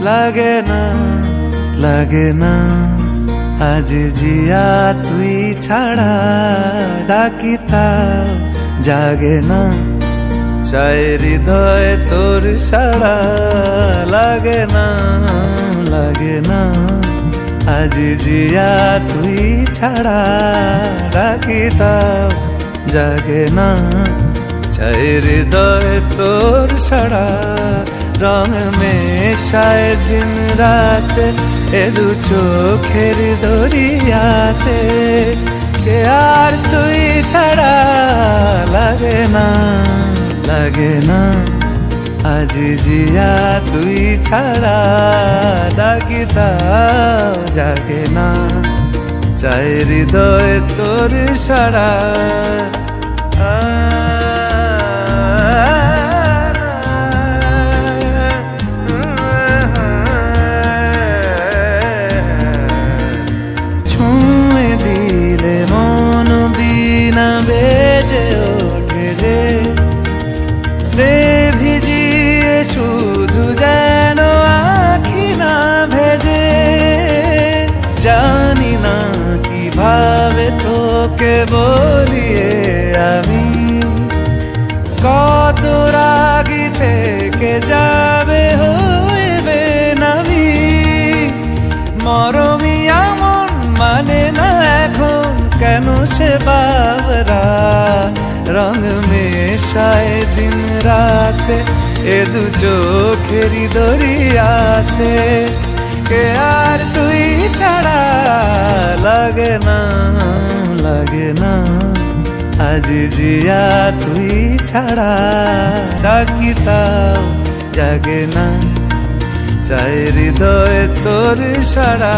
লাগে না লাগে না আজ জিয়া তুই ছাড়া ডাকিতাও জাগে না চাই হৃদয় তোর সাড়া লাগে না লাগে না আজ জিয়া তুই ছাড়া ডাকিতাও জাগে না চাই হৃদয় তোর সাড়া রং মেশায় দিন রাতে এ দু চোখের দরিয়াতে কে আর তুই ছাড়া লাগে না লাগে না আজ জিয়া তুই ছাড়া ডাকিতাও জাগে না চাই হৃদয় তোর সাড়া ছুঁয়ে দিলে মন বিনা বেজে ওঠে যে দে ভিজিয়ে শুধু যেন আখি না ভেজে জানি না কিভাবে তোকে বলিয়ে আমি কত রাগি থেকে যাবে হইবে নামি মরমি এমন মানে না এখন কেন সে বাবরা রং মেশায় দিন রাতে এ দু চোখেরি দরিয়াতে কে আর তুই ছাড়া লাগে না লাগে না আজ জিয়া তুই ছাড়া ডাকিতাও জাগে না চাই হৃদয় তোর সাড়া